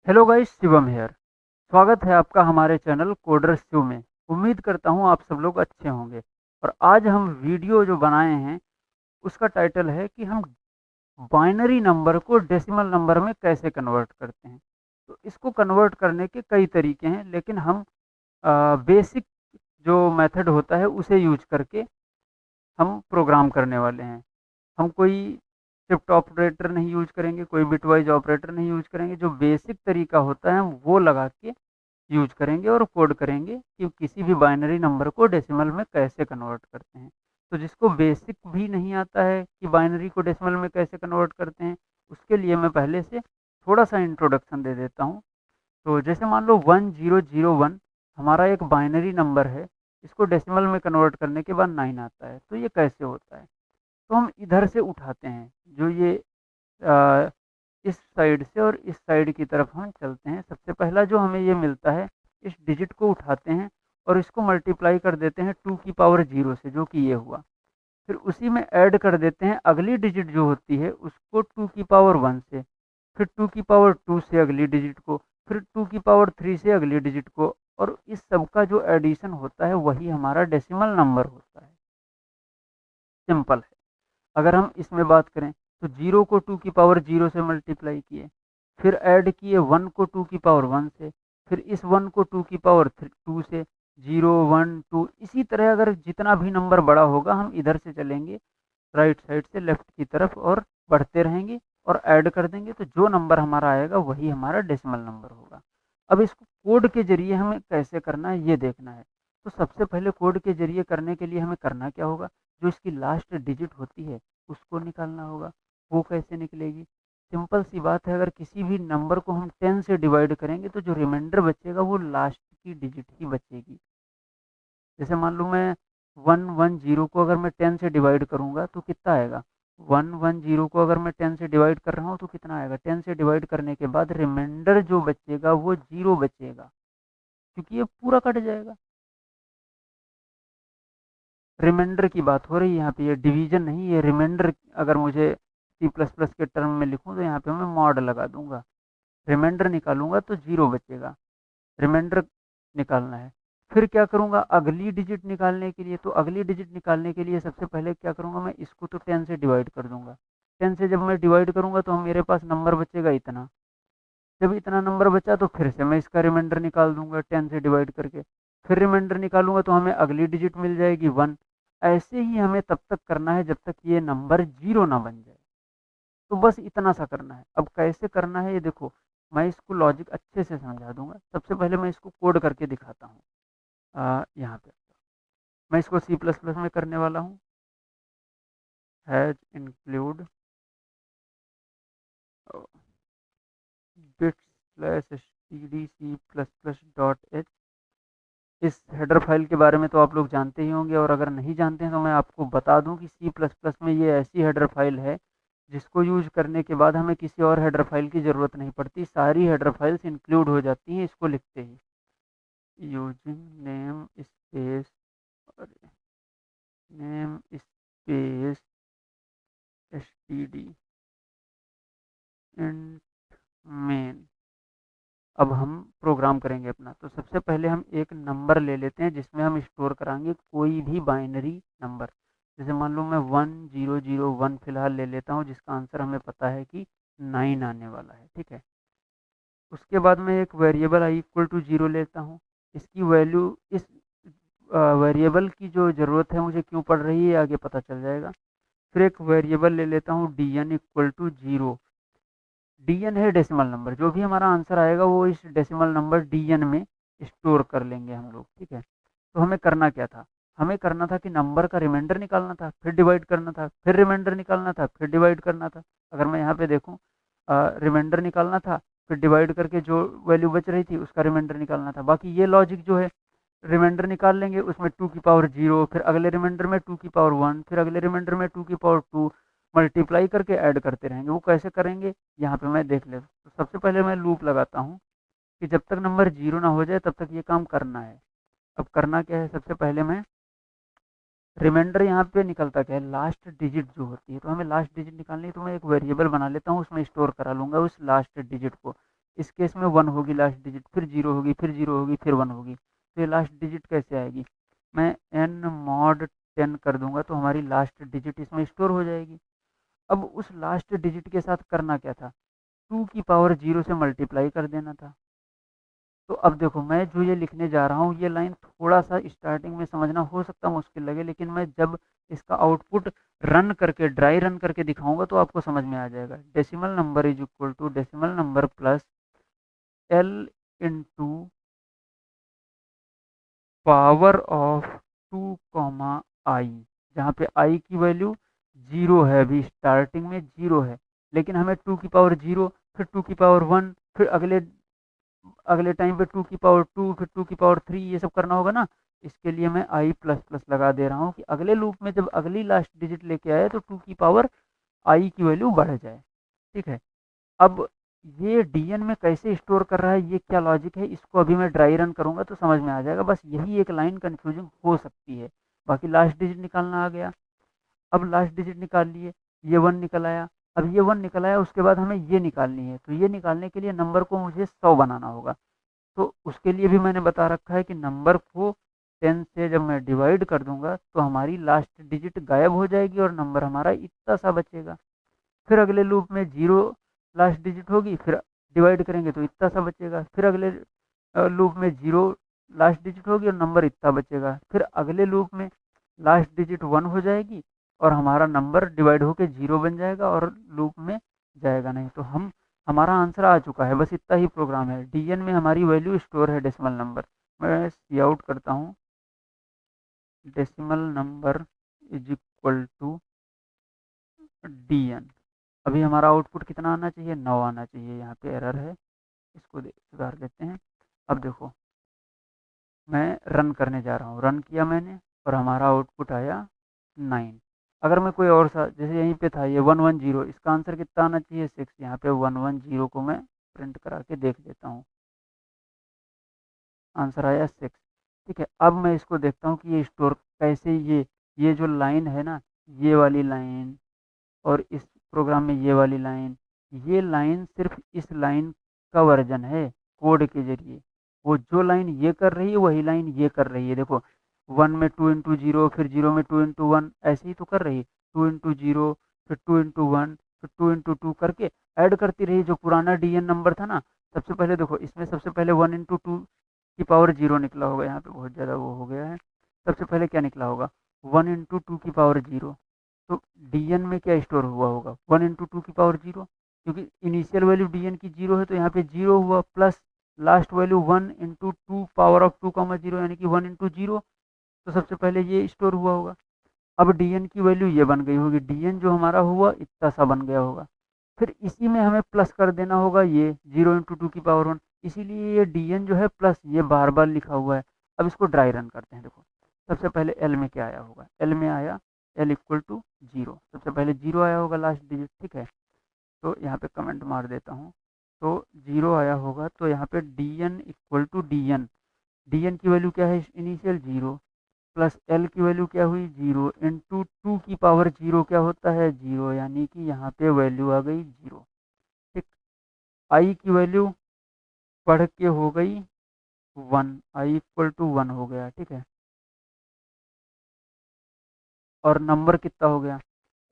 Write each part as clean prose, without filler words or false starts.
Hello guys, Shivam hair. स्वागत है आपका हमारे चैनल कोडर शो में। उम्मीद करता हूँ आप सब लोग अच्छे होंगे। और आज हम वीडियो जो बनाए हैं उसका टाइटल है कि हम बाइनरी नंबर को डेसिमल नंबर में कैसे कन्वर्ट करते हैं। तो इसको कन्वर्ट करने के कई तरीके हैं, लेकिन हम बेसिक जो मेथड होता है उसे यूज करके हम प्रोग्राम करने वाले हैं। हम कोई शिफ्ट ऑपरेटर नहीं यूज करेंगे, कोई बिटवाइज ऑपरेटर नहीं यूज करेंगे। जो बेसिक तरीका होता है हम वो लगा के यूज करेंगे और कोड करेंगे कि किसी भी बाइनरी नंबर को डेसिमल में कैसे कन्वर्ट करते हैं। तो जिसको बेसिक भी नहीं आता है कि बाइनरी को डेसिमल में कैसे कन्वर्ट करते हैं, उसके लिए मैं पहले से थोड़ा सा इंट्रोडक्शन दे देता हूँ। तो जैसे मान लो 1001 हमारा एक बाइनरी नंबर है। इसको डेसिमल में कन्वर्ट करने के बाद 9 आता है। तो ये कैसे होता है? तो हम इधर से उठाते हैं, जो ये अ, इस साइड से और इस साइड की तरफ हम चलते हैं। सबसे पहला जो हमें ये मिलता है, इस डिजिट को उठाते हैं और इसको मल्टीप्लाई कर देते हैं 2 की पावर 0 से, जो कि ये हुआ। फिर उसी में ऐड कर देते हैं अगली डिजिट जो होती है उसको 2 की पावर 1 से, फिर 2 की पावर 2 से अगली डिजिट को, फिर 2 की पावर 3 से अगली डिजिट को। और इस सब का जो एडिशन होता है वही हमारा डेसिमल नंबर होता है। सिंपल है। अगर हम इसमें बात करें तो 0 को 2 की पावर 0 से मल्टीप्लाई किए, फिर ऐड किए 1 को 2 की पावर 1 से, फिर इस 1 को 2 की पावर 2 से, 0 1 2, इसी तरह अगर जितना भी नंबर बड़ा होगा हम इधर से चलेंगे राइट साइड से लेफ्ट की तरफ और बढ़ते रहेंगे और ऐड कर देंगे। तो जो नंबर हमारा आएगा वही हमारा डेसिमल नंबर होगा। अब इसको कोड के जरिए हमें कैसे करना है ये देखना है। तो सबसे पहले कोड के जरिए करने के लिए हमें करना क्या होगा, जो इसकी लास्ट डिजिट होती है उसको निकालना होगा। वो कैसे निकलेगी? सिंपल सी बात है, अगर किसी भी नंबर को हम 10 से डिवाइड करेंगे तो जो रिमाइंडर बचेगा वो लास्ट की डिजिट ही बचेगी। जैसे मान लो मैं 110 को अगर मैं 10 से डिवाइड करूंगा तो कितना आएगा? 110 को अगर मैं 10 से डिवाइड कर रहा हूँ तो कितना आएगा? 10 से डिवाइड करने के बाद रिमाइंडर जो बचेगा वो 0 बचेगा, क्योंकि ये पूरा कट जाएगा। रिमाइंडर की बात हो रही है यहाँ पे, ये डिवीजन नहीं, ये रिमाइंडर। अगर मुझे सी प्लस प्लस के टर्म में लिखूँ तो यहाँ पे मैं मॉड लगा दूंगा। रिमाइंडर निकालूंगा तो 0 बचेगा। रिमाइंडर निकालना है। फिर क्या करूँगा अगली डिजिट निकालने के लिए? तो अगली डिजिट निकालने के लिए सबसे पहले क्या करूँगा, मैं इसको तो 10 से डिवाइड कर दूंगा। 10 से जब मैं डिवाइड करूँगा तो मेरे पास नंबर बचेगा इतना। जब इतना नंबर बचा तो फिर से मैं इसका रिमाइंडर निकाल दूंगा 10 से डिवाइड करके। फिर रिमाइंडर निकालूंगा तो हमें अगली डिजिट मिल जाएगी 1। ऐसे ही हमें तब तक करना है जब तक ये नंबर 0 ना बन जाए। तो बस इतना सा करना है। अब कैसे करना है ये देखो, मैं इसको लॉजिक अच्छे से समझा दूंगा। सबसे पहले मैं इसको कोड करके दिखाता हूँ। यहाँ पे मैं इसको सी प्लस प्लस में करने वाला हूँ। Hash include bit slash std C plus plus dot H. इस हेडर फाइल के बारे में तो आप लोग जानते ही होंगे, और अगर नहीं जानते हैं तो मैं आपको बता दूं कि सी प्लस प्लस में ये ऐसी हेडर फाइल है जिसको यूज करने के बाद हमें किसी और हेडर फाइल की ज़रूरत नहीं पड़ती। सारी हेडर फाइल्स इंक्लूड हो जाती हैं इसको लिखते ही। Using namespace, namespace std in main. अब हम प्रोग्राम करेंगे अपना। तो सबसे पहले हम एक नंबर ले लेते हैं जिसमें हम स्टोर कराएंगे कोई भी बाइनरी नंबर। जैसे मान लो मैं 1001 फिलहाल ले लेता हूँ, जिसका आंसर हमें पता है कि 9 आने वाला है। ठीक है। उसके बाद मैं एक वेरिएबल आई इक्वल टू 0 लेता हूँ। इसकी वैल्यू, इस वेरिएबल की जो ज़रूरत है मुझे क्यों पड़ रही है आगे पता चल जाएगा। फिर एक वेरिएबल ले लेता हूँ D N equal to 0। DN है डेसिमल नंबर, जो भी हमारा आंसर आएगा वो इस डेसिमल नंबर डीएन में स्टोर कर लेंगे हम लोग। ठीक है। तो हमें करना क्या था? हमें करना था कि नंबर का रिमाइंडर निकालना था, फिर डिवाइड करना था, फिर रिमाइंडर निकालना था, फिर डिवाइड करना था। अगर मैं यहाँ पे देखूँ, रिमाइंडर निकालना था, फिर डिवाइड करके जो वैल्यू बच रही थी उसका रिमाइंडर निकालना था। बाकी ये लॉजिक जो है, रिमाइंडर निकाल लेंगे उसमें 2 की पावर 0, फिर अगले रिमाइंडर में 2 की पावर 1, फिर अगले रिमाइंडर में 2 की पावर 2, मल्टीप्लाई करके ऐड करते रहेंगे। वो कैसे करेंगे यहाँ पे मैं देख ले। तो सबसे पहले मैं लूप लगाता हूँ कि जब तक नंबर 0 ना हो जाए तब तक ये काम करना है। अब करना क्या है, सबसे पहले मैं रिमाइंडर यहाँ पे निकलता क्या है, लास्ट डिजिट जो होती है। तो हमें लास्ट डिजिट निकालनी है, तो मैं एक वेरिएबल बना लेता हूँ, उसमें स्टोर करा लूँगा उस लास्ट डिजिट को। इस केस में 1 होगी लास्ट डिजिट, फिर 0 होगी, फिर 0 होगी, फिर 1 होगी। तो ये लास्ट डिजिट कैसे आएगी? मैं n mod 10 कर दूंगा तो हमारी लास्ट डिजिट इसमें स्टोर हो जाएगी। अब उस लास्ट डिजिट के साथ करना क्या था? 2 की पावर 0 से मल्टीप्लाई कर देना था। तो अब देखो, मैं जो ये लिखने जा रहा हूँ, ये लाइन थोड़ा सा स्टार्टिंग में समझना हो सकता मुश्किल लगे, लेकिन मैं जब इसका आउटपुट रन करके, ड्राई रन करके दिखाऊंगा तो आपको समझ में आ जाएगा। Decimal number is equal to decimal number plus L into power of 2 comma I, जहाँ पे आई की वैल्यू 0 है, अभी स्टार्टिंग में 0 है, लेकिन हमें 2 की पावर 0, फिर 2 की पावर 1, फिर अगले अगले टाइम पे 2 की पावर 2, फिर 2 की पावर 3, ये सब करना होगा ना। इसके लिए मैं आई प्लस प्लस लगा दे रहा हूँ कि अगले लूप में जब अगली लास्ट डिजिट लेके आए तो 2 की पावर आई की वैल्यू बढ़ जाए। ठीक है। अब ये डीएन में कैसे स्टोर कर रहा है, ये क्या लॉजिक है, इसको अभी मैं ड्राई रन करूंगा तो समझ में आ जाएगा। बस यही एक लाइन कंफ्यूजिंग हो सकती है, बाकी लास्ट डिजिट निकालना आ गया। अब लास्ट डिजिट निकाल लिए, ये 1 निकल आया। अब ये 1 निकल आया, उसके बाद हमें ये निकालनी है, तो ये निकालने के लिए नंबर को मुझे 100 बनाना होगा। तो उसके लिए भी मैंने बता रखा है कि नंबर को 10 से जब मैं डिवाइड कर दूंगा तो हमारी लास्ट डिजिट गायब हो जाएगी और नंबर हमारा इतना सा बचेगा। फिर अगले लूप में 0 लास्ट डिजिट होगी, फिर डिवाइड करेंगे तो इतना सा बचेगा। फिर अगले लूप में 0 लास्ट डिजिट होगी और नंबर इतना बचेगा। फिर अगले लूप में लास्ट डिजिट 1 हो जाएगी और हमारा नंबर डिवाइड होके 0 बन जाएगा और लूप में जाएगा नहीं। तो हमारा आंसर आ चुका है, बस इतना ही प्रोग्राम है। डीएन में हमारी वैल्यू स्टोर है डेसिमल नंबर। मैं सी आउट करता हूँ, decimal number is equal to DN. अभी हमारा आउटपुट कितना आना चाहिए? 9 आना चाहिए। यहाँ पे एरर है, इसको सुधार देते हैं। अब देखो, मैं रन करने जा रहा हूँ, रन किया मैंने और हमारा आउटपुट आया 9। अगर मैं कोई और सा, जैसे यहीं पे था ये 110, इसका आंसर कितना आना चाहिए? 6। यहाँ पे 110 को मैं प्रिंट करा के देख देता हूँ, आंसर आया 6। ठीक है। अब मैं इसको देखता हूँ कि ये स्टोर कैसे, ये जो लाइन है ना, ये वाली लाइन और इस प्रोग्राम में ये वाली लाइन, ये लाइन सिर्फ इस लाइन का वर्जन है कोड के जरिए। वो जो लाइन ये कर रही है वही लाइन ये कर रही है। देखो, 1 में 2 इंटू 0, फिर 0 में 2 इंटू 1, ऐसे ही तो कर रही है। 2 इंटू 0, फिर 2 इंटू 1, फिर 2 इंटू 2 करके ऐड करती रही। जो पुराना डीएन नंबर था ना, सबसे पहले देखो, इसमें सबसे पहले 1 इंटू 2 की पावर 0 निकला होगा। यहाँ पे बहुत ज़्यादा वो हो गया है। सबसे पहले क्या निकला होगा? 1 इंटू 2 की पावर 0। तो डीएन में क्या स्टोर हुआ होगा? 1 इंटू 2 की पावर 0, क्योंकि इनिशियल वैल्यू डीएन की 0 है तो यहाँ पे 0 हुआ, plus last value 1 into 2 power of 2 comma 0, यानी कि 1 इंटू 0। तो सबसे पहले ये स्टोर हुआ होगा। अब डीएन की वैल्यू ये बन गई होगी, डीएन जो हमारा हुआ इतना सा बन गया होगा। फिर इसी में हमें प्लस कर देना होगा ये 0 इंटू 2 की पावर 1, इसीलिए ये डीएन जो है प्लस ये बार बार लिखा हुआ है। अब इसको ड्राई रन करते हैं। देखो, सबसे पहले एल में क्या आया होगा? एल में आया एल इक्वल टू 0, सबसे पहले 0 आया होगा लास्ट डिजिट। ठीक है, तो यहाँ पे कमेंट मार देता हूँ। तो 0 आया होगा, तो यहाँ पे D N equal to D N, D N की वैल्यू क्या है? इनिशियल 0, प्लस एल की वैल्यू क्या हुई? 0 इंटू 2 की पावर 0 क्या होता है? 0, यानी कि यहाँ पे वैल्यू आ गई 0। ठीक, आई की वैल्यू बढ़ के हो गई 1, आई इक्वल टू 1 हो गया। ठीक है, और नंबर कितना हो गया?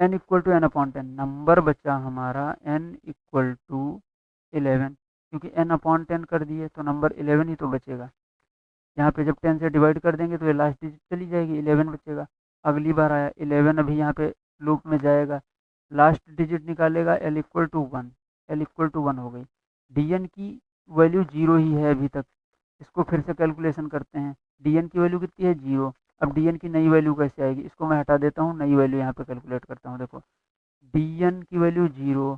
N equal to N upon 10, number बचा हमारा एन इक्वल टू 11, क्योंकि एन अपॉन 10 कर दिए तो नंबर 11 ही तो बचेगा। यहाँ पे जब 10 से डिवाइड कर देंगे तो ये लास्ट डिजिट चली जाएगी, 11 बचेगा। अगली बार आया 11, अभी यहाँ पे लूप में जाएगा, लास्ट डिजिट निकालेगा L equal to 1, L equal to 1 हो गई। डीएन की वैल्यू 0 ही है अभी तक। इसको फिर से कैलकुलेशन करते हैं। डीएन की वैल्यू कितनी है? 0। अब डीएन की नई वैल्यू कैसे आएगी? इसको मैं हटा देता हूँ, नई वैल्यू यहाँ पे कैलकुलेट करता हूँ। देखो, डीएन की वैल्यू 0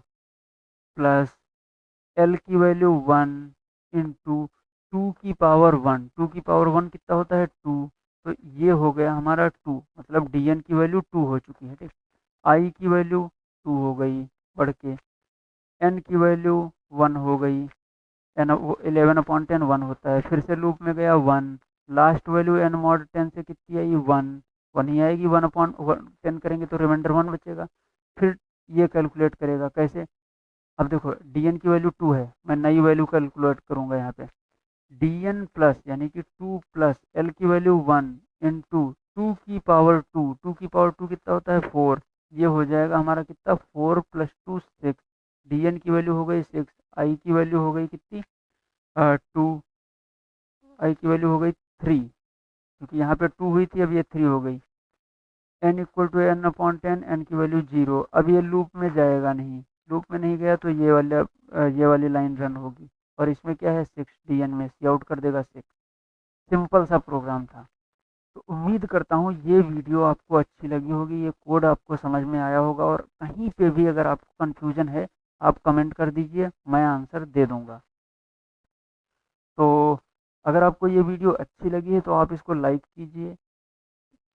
प्लस एल की वैल्यू 1 इंटू 2 की पावर 1, 2 की पावर 1 कितना होता है? 2। तो ये हो गया हमारा 2, मतलब डीएन की वैल्यू 2 हो चुकी है। ठीक, आई की वैल्यू 2 हो गई बढ़ के, एन की वैल्यू 1 हो गई, एन 11 अपॉन 10 1 होता है। फिर से लूप में गया 1, लास्ट वैल्यू एन मॉड 10 से कितनी आई? 1, 1 ही आएगी। 1 अपॉन 10 करेंगे तो रिमाइंडर 1 बचेगा। फिर ये कैलकुलेट करेगा कैसे? अब देखो dn की वैल्यू 2 है, मैं नई वैल्यू कैलकुलेट करूँगा यहाँ पे। dn प्लस यानी कि 2 प्लस l की वैल्यू 1 इंटू 2 की पावर 2, 2 की पावर 2 कितना होता है 4। ये हो जाएगा हमारा कितना 4 प्लस 2 6। dn की वैल्यू हो गई 6, आई की वैल्यू हो गई कितनी 2, आई की वैल्यू हो गई 3, क्योंकि यहाँ पे 2 हुई थी, अब ये 3 हो गई। n equal to N upon 10, N की वैल्यू 0। अब ये लूप में जाएगा नहीं, लूप में नहीं गया तो ये वाली लाइन रन होगी, और इसमें क्या है 6, dn में सी आउट कर देगा 6। सिंपल सा प्रोग्राम था। तो उम्मीद करता हूँ ये वीडियो आपको अच्छी लगी होगी, ये कोड आपको समझ में आया होगा, और कहीं पे भी अगर आपको कन्फ्यूजन है आप कमेंट कर दीजिए, मैं आंसर दे दूँगा। तो अगर आपको ये वीडियो अच्छी लगी है तो आप इसको लाइक कीजिए,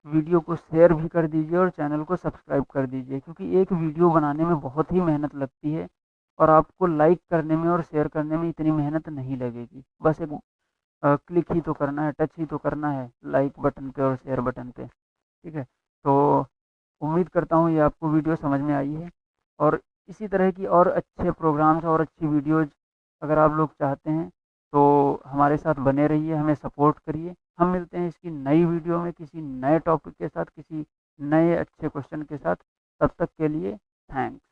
वीडियो को शेयर भी कर दीजिए और चैनल को सब्सक्राइब कर दीजिए, क्योंकि एक वीडियो बनाने में बहुत ही मेहनत लगती है और आपको लाइक करने में और शेयर करने में इतनी मेहनत नहीं लगेगी। बस एक क्लिक ही तो करना है, टच ही तो करना है लाइक बटन पे और शेयर बटन पे। ठीक है, तो उम्मीद करता हूँ ये आपको वीडियो समझ में आई है, और इसी तरह की और अच्छे प्रोग्राम्स और अच्छी वीडियोज़ अगर आप लोग चाहते हैं तो हमारे साथ बने रहिए, हमें सपोर्ट करिए। हम मिलते हैं इसकी नई वीडियो में किसी नए टॉपिक के साथ, किसी नए अच्छे क्वेश्चन के साथ। तब तक के लिए थैंक्स।